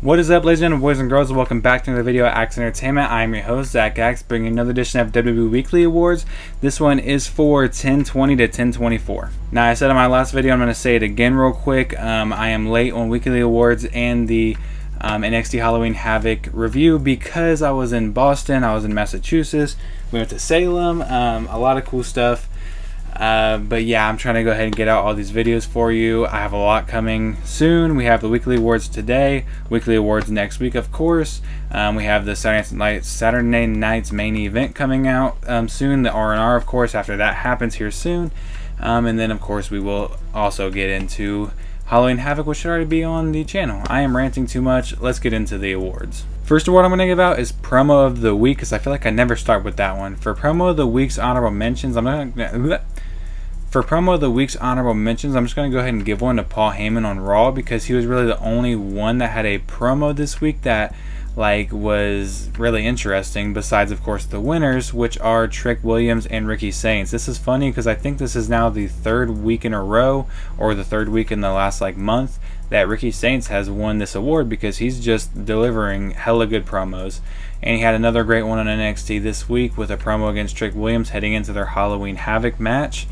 What is up, ladies and gentlemen, boys and girls? Welcome back to another video at Axe Entertainment. I am your host, Zack Axe, bringing another edition of WWE Weekly Awards. This one is for 1020 to 1024. Now, I said in my last video, I'm going to say it again real quick. I am late on Weekly Awards and the NXT Halloween Havoc review because I was in Boston, I was in Massachusetts, we went to Salem, a lot of cool stuff. But yeah, I'm trying to go ahead and get out all these videos for you. I have a lot coming soon. We have the weekly awards today, weekly awards next week, of course. We have the Saturday night's main event coming out soon, the R&R, of course, after that happens here soon. And then, of course, we will also get into Halloween Havoc, which should already be on the channel. I am ranting too much. Let's get into the awards. First award I'm going to give out is Promo of the Week, because I feel like I never start with that one. For Promo of the Week's honorable mentions, I'm just going to go ahead and give one to Paul Heyman on Raw, because he was really the only one that had a promo this week that was really interesting, besides of course the winners, which are Trick Williams and Ricky Saints. This is funny because I think this is now the third week in a row, or the third week in the last month, that Ricky Saints has won this award, because he's just delivering hella good promos. And he had another great one on NXT this week with a promo against Trick Williams heading into their Halloween Havoc match.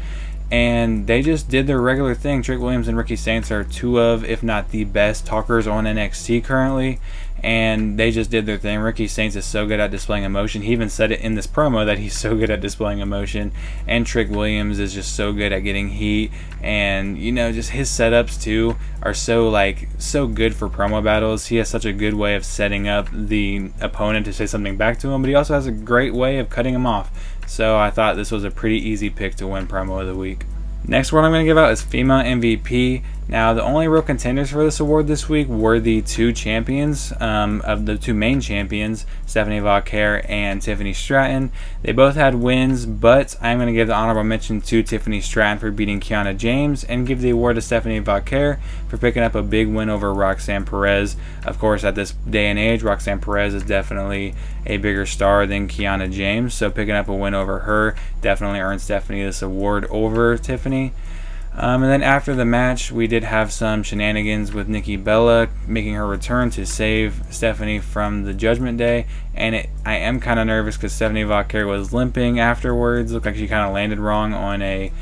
And they just did their regular thing. Trick Williams and Ricky Saints are two of, if not the best talkers on NXT currently, and they just did their thing. Ricky Saints is so good at displaying emotion. He even said it in this promo that he's so good at displaying emotion. And Trick Williams is just so good at getting heat, and just his setups too are so good for promo battles. He has such a good way of setting up the opponent to say something back to him, but he also has a great way of cutting him off. So I thought this was a pretty easy pick to win Promo of the Week. Next award I'm going to give out is Female MVP. Now, the only real contenders for this award this week were the two champions, of the two main champions, Stephanie Vauquer and Tiffany Stratton. They both had wins, but I'm going to give the honorable mention to Tiffany Stratton for beating Kiana James, and give the award to Stephanie Vauquer for picking up a big win over Roxanne Perez. Of course, at this day and age, Roxanne Perez is definitely a bigger star than Kiana James, so picking up a win over her definitely earned Stephanie this award over Tiffany. And then after the match, we did have some shenanigans with Nikki Bella making her return to save Stephanie from the Judgment Day. And I am kind of nervous because Stephanie Vauquer was limping afterwards. Looked like she kind of landed wrong on a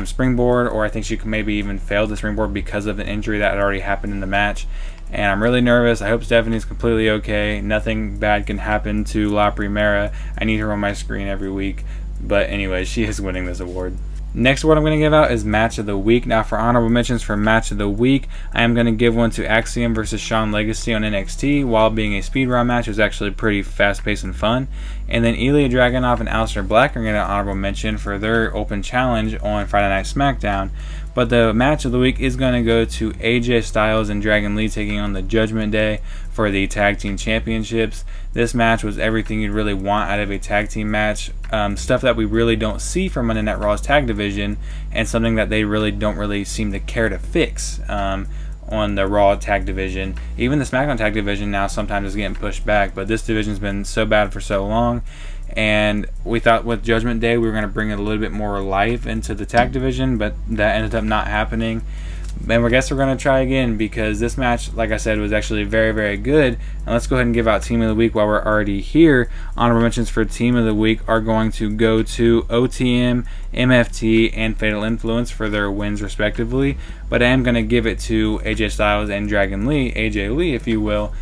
springboard, or I think she maybe even failed the springboard because of an injury that had already happened in the match. And I'm really nervous. I hope Stephanie's completely okay. Nothing bad can happen to La Primera. I need her on my screen every week. But anyway, she is winning this award. Next award I'm going to give out is Match of the Week. Now, for honorable mentions for Match of the Week, I am going to give one to Axiom versus Shawn Legacy on NXT. While being a speed round match, it was actually pretty fast-paced and fun. And then Ilya Dragunov and Aleister Black are going to get an honorable mention for their open challenge on Friday Night Smackdown. But the Match of the Week is going to go to AJ Styles and Dragon Lee taking on the Judgment Day for the Tag Team Championships. This match was everything you'd really want out of a tag team match. Stuff that we really don't see from Monday Night Raw's tag division, and something that they don't seem to care to fix on the Raw tag division. Even the SmackDown tag division now sometimes is getting pushed back, but this division's been so bad for so long. And we thought with Judgment Day we were going to bring a little bit more life into the tag division, but that ended up not happening. And I guess we're going to try again, because this match, like I said, was actually very, very good. And let's go ahead and give out Team of the Week while we're already here. Honorable mentions for Team of the Week are going to go to OTM, MFT, and Fatal Influence for their wins respectively. But I am going to give it to AJ Styles and Dragon Lee, AJ Lee if you will,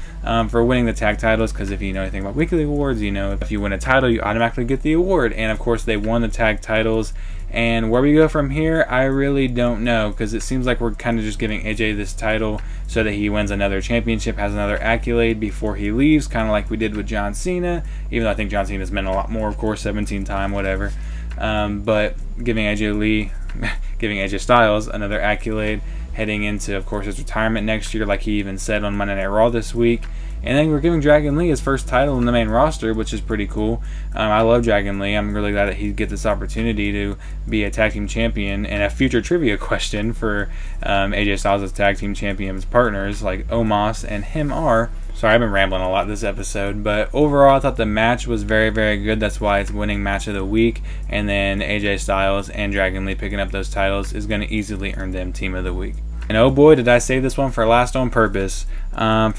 for winning the tag titles, because if you know anything about weekly awards, if you win a title, you automatically get the award. And of course, they won the tag titles. And where we go from here, I really don't know, because it seems like we're kind of just giving AJ this title so that he wins another championship, has another accolade before he leaves, kind of like we did with John Cena, even though I think John Cena's meant a lot more, of course, 17-time, whatever. But giving AJ Styles another accolade heading into, of course, his retirement next year, like he even said on Monday Night Raw this week. And then we're giving Dragon Lee his first title in the main roster, which is pretty cool. I love Dragon Lee. I'm really glad that he gets this opportunity to be a tag team champion. And a future trivia question for AJ Styles' tag team champions partners, like Omos and him are. Sorry, I've been rambling a lot this episode, but overall I thought the match was very, very good. That's why it's winning Match of the Week. And then AJ Styles and Dragon Lee picking up those titles is going to easily earn them Team of the Week. And oh boy, did I save this one for last on purpose. For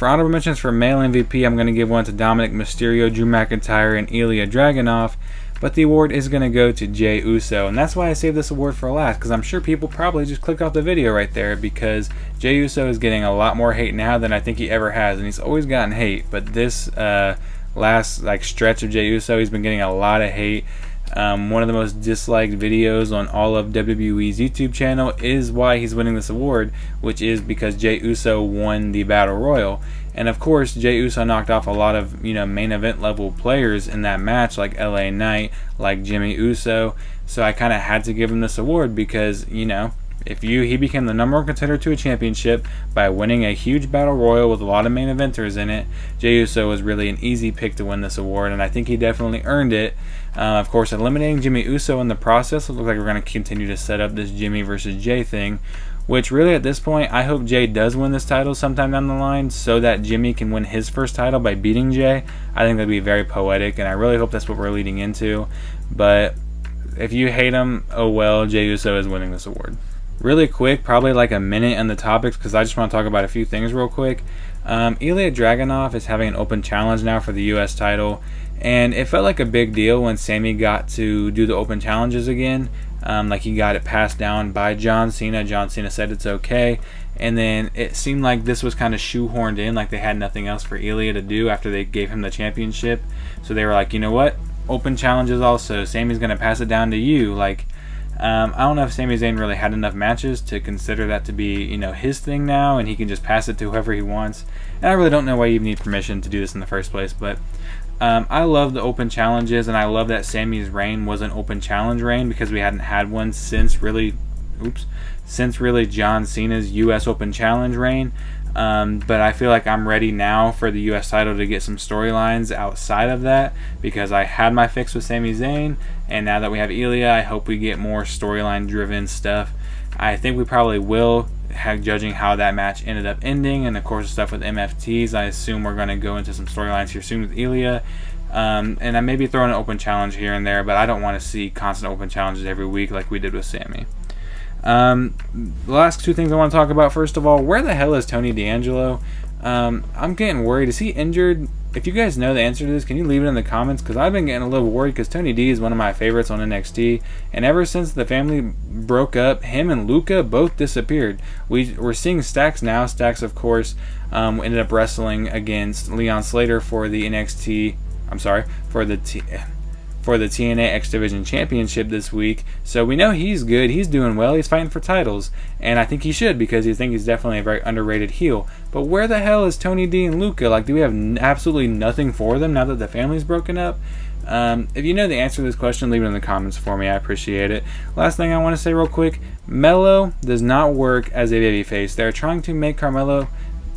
honorable mentions for male MVP, I'm going to give one to Dominic Mysterio, Drew McIntyre, and Ilya Dragunov. But the award is going to go to Jey Uso. And that's why I saved this award for last, because I'm sure people probably just clicked off the video right there, because Jey Uso is getting a lot more hate now than I think he ever has. And he's always gotten hate. But this last stretch of Jey Uso, he's been getting a lot of hate. One of the most disliked videos on all of WWE's YouTube channel is why he's winning this award, which is because Jey Uso won the Battle Royal. And of course, Jey Uso knocked off a lot of main event level players in that match, like LA Knight, like Jimmy Uso. So I kind of had to give him this award because he became the #1 contender to a championship by winning a huge battle royal with a lot of main eventers in it. Jey Uso was really an easy pick to win this award, and I think he definitely earned it. Of course, eliminating Jimmy Uso in the process, it looks like we're going to continue to set up this Jimmy versus Jey thing, which really at this point, I hope Jey does win this title sometime down the line so that Jimmy can win his first title by beating Jey. I think that'd be very poetic, and I really hope that's what we're leading into. But if you hate him, oh well, Jey Uso is winning this award. Really quick, probably like a minute on the topics, because I just want to talk about a few things real quick. Ilya Dragunov is having an open challenge now for the U.S. title, and it felt like a big deal when Sami got to do the open challenges again. Like he got it passed down by John Cena. John Cena said it's okay, and then it seemed like this was kind of shoehorned in, like they had nothing else for Ilya to do after they gave him the championship. So they were like, you know what? Open challenges also. Sami's going to pass it down to you. I don't know if Sami Zayn really had enough matches to consider that to be, his thing now, and he can just pass it to whoever he wants. And I really don't know why you need permission to do this in the first place, but I love the open challenges, and I love that Sami's reign was an open challenge reign, because we hadn't had one since really John Cena's U.S. Open Challenge reign. But I feel like I'm ready now for the U.S. title to get some storylines outside of that, because I had my fix with Sami Zayn, and now that we have Ilya, I hope we get more storyline driven stuff. I think we probably will, judging how that match ended up ending, and of course the stuff with MFTs. I assume we're going to go into some storylines here soon with Ilya. And I may be throwing an open challenge here and there, but I don't want to see constant open challenges every week like we did with Sami. The last two things I want to talk about, first of all, where the hell is Tony D'Angelo? I'm getting worried. Is he injured? If you guys know the answer to this, can you leave it in the comments? Because I've been getting a little worried, because Tony D is one of my favorites on NXT, and ever since the family broke up, him and Luca both disappeared. We're seeing Stacks now. Stacks, of course, ended up wrestling against Leon Slater for the for the TNA X Division Championship this week. So we know he's good. He's doing well. He's fighting for titles. And I think he should, because I think he's definitely a very underrated heel. But where the hell is Tony D and Luca? Do we have absolutely nothing for them now that the family's broken up? If you know the answer to this question, leave it in the comments for me. I appreciate it. Last thing I want to say real quick. Melo does not work as a babyface. They're trying to make Carmelo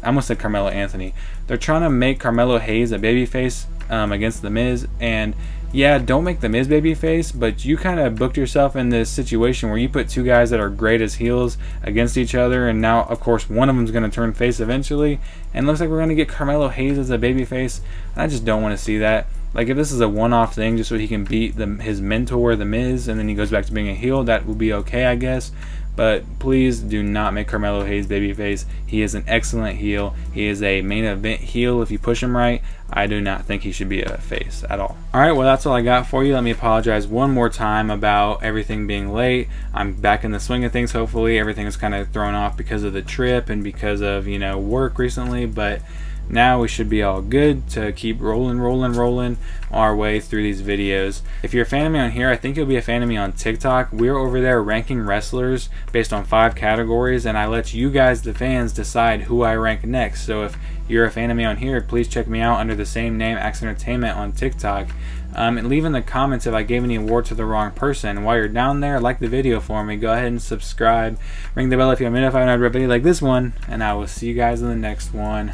Anthony. They're trying to make Carmelo Hayes a babyface against The Miz, and yeah, don't make The Miz babyface, but you kind of booked yourself in this situation where you put two guys that are great as heels against each other, and now, of course, one of them is going to turn face eventually, and it looks like we're going to get Carmelo Hayes as a babyface. I just don't want to see that. If this is a one-off thing just so he can beat his mentor, The Miz, and then he goes back to being a heel, that will be okay, I guess. But please do not make Carmelo Hayes babyface. He is an excellent heel. He is a main event heel if you push him right. I do not think he should be a face at all. Alright, well that's all I got for you. Let me apologize one more time about everything being late. I'm back in the swing of things, hopefully. Everything was kind of thrown off because of the trip and because of, work recently, but now we should be all good to keep rolling our way through these videos. If you're a fan of me on here, I think you'll be a fan of me on TikTok. We're over there ranking wrestlers based on 5 categories, and I let you guys, the fans, decide who I rank next. So if you're a fan of me on here, please check me out under the same name, Axe Entertainment, on TikTok. And leave in the comments if I gave any award to the wrong person. While you're down there, like the video for me. Go ahead and subscribe. Ring the bell if you're notified when I have a video like this one. And I will see you guys in the next one.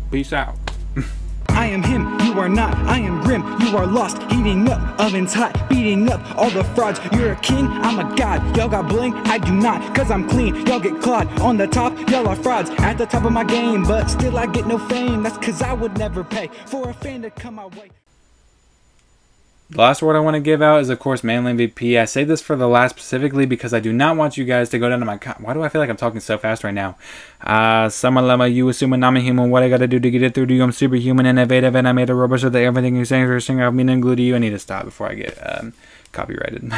Peace out. I am him, you are not. I am grim, you are lost. Heating up, ovens hot, beating up all the frauds. You're a king, I'm a god. Y'all got bling, I do not. Cause I'm clean, y'all get clawed. On the top, y'all are frauds. At the top of my game, but still I get no fame. That's cause I would never pay for a fan to come my way. The last award I want to give out is, of course, Manly MVP. I say this for the last specifically because I do not want you guys to go down to my... Why do I feel like I'm talking so fast right now? Samalama, you assuming I'm a human. What I gotta do to get it through to you? I'm superhuman, innovative, and I made a robot so that everything you're saying is everything I've been glued to you. I need to stop before I get copyrighted.